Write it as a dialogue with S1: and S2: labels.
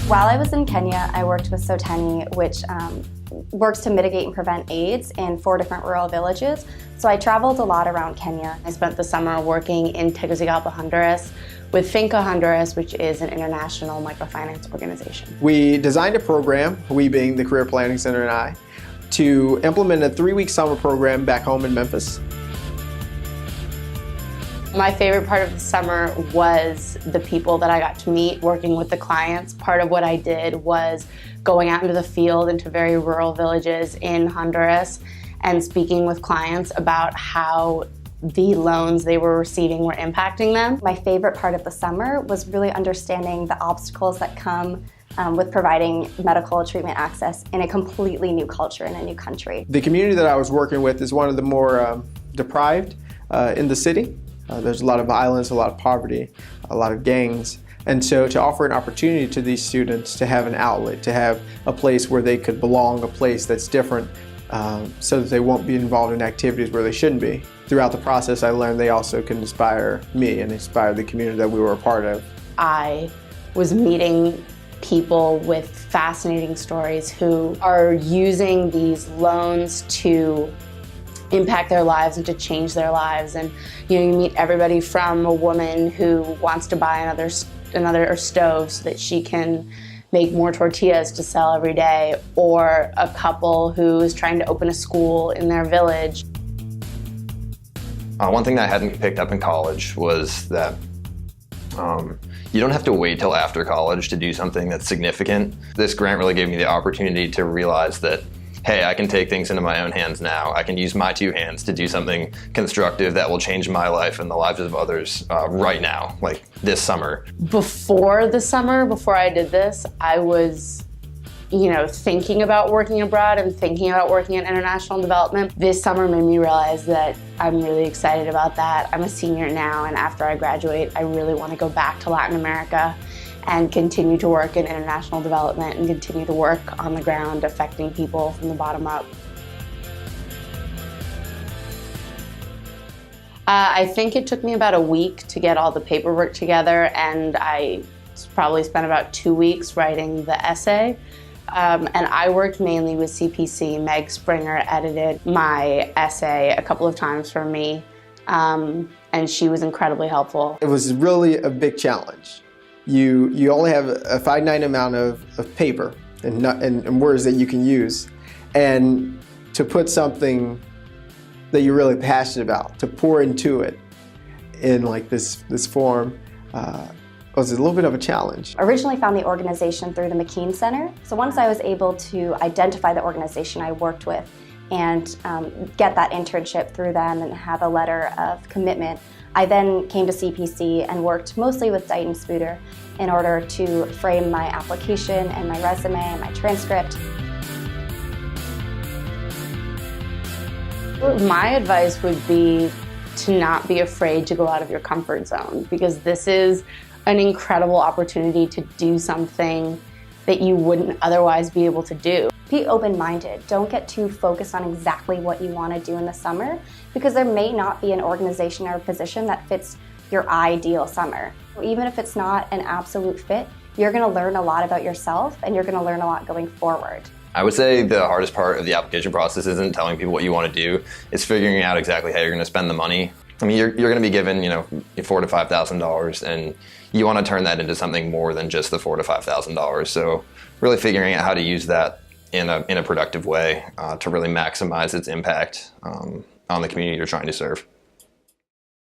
S1: While I was in Kenya, I worked with Soteni, which works to mitigate and prevent AIDS in 4 different rural villages. So I traveled a lot around Kenya. I spent the summer working in Tegucigalpa, Honduras, with Finca Honduras, which is an international microfinance organization.
S2: We designed a program, we being the Career Planning Center and I, to implement a 3-week summer program back home in Memphis.
S3: My favorite part of the summer was the people that I got to meet, working with the clients. Part of what I did was going out into the field into very rural villages in Honduras and speaking with clients about how the loans they were receiving were impacting them.
S1: My favorite part of the summer was really understanding the obstacles that come with providing medical treatment access in a completely new culture in a new country.
S2: The community that I was working with is one of the more deprived in the city. There's a lot of violence, a lot of poverty, a lot of gangs. And so to offer an opportunity to these students to have an outlet, to have a place where they could belong, a place that's different, so that they won't be involved in activities where they shouldn't be. Throughout the process, I learned they also can inspire me and inspire the community that we were a part of.
S3: I was meeting people with fascinating stories who are using these loans to impact their lives and to change their lives. And you meet everybody from a woman who wants to buy another stove so that she can make more tortillas to sell every day, or a couple who is trying to open a school in their village.
S4: One thing that I hadn't picked up in college was that you don't have to wait till after college to do something that's significant. This grant really gave me the opportunity to realize that, hey, I can take things into my own hands now. I can use my 2 hands to do something constructive that will change my life and the lives of others right now, like this summer.
S3: Before the summer, before I did this, I was thinking about working abroad and thinking about working in international development. This summer made me realize that I'm really excited about that. I'm a senior now, and after I graduate, I really want to go back to Latin America and continue to work in international development and continue to work on the ground affecting people from the bottom up. I think it took me about a week to get all the paperwork together, and I probably spent about 2 weeks writing the essay. And I worked mainly with CPC. Meg Springer edited my essay a couple of times for me, and she was incredibly helpful.
S2: It was really a big challenge. You only have a finite amount of paper and words that you can use, and to put something that you're really passionate about, to pour into it in like this form, was a little bit of a challenge.
S1: Originally found the organization through the McKean Center. So once I was able to identify the organization I worked with and get that internship through them and have a letter of commitment, I then came to CPC and worked mostly with Dighton Spooter in order to frame my application and my resume and my transcript.
S3: My advice would be to not be afraid to go out of your comfort zone, because this is an incredible opportunity to do something that you wouldn't otherwise be able to do.
S1: Be open-minded. Don't get too focused on exactly what you want to do in the summer, because there may not be an organization or a position that fits your ideal summer. Even if it's not an absolute fit, you're going to learn a lot about yourself, and you're going to learn a lot going forward.
S4: I would say the hardest part of the application process isn't telling people what you want to do. It's figuring out exactly how you're going to spend the money. I mean, you're going to be given, $4,000 to $5,000, and you want to turn that into something more than just the $4,000 to $5,000. So really figuring out how to use that in a productive way to really maximize its impact on the community you're trying to serve.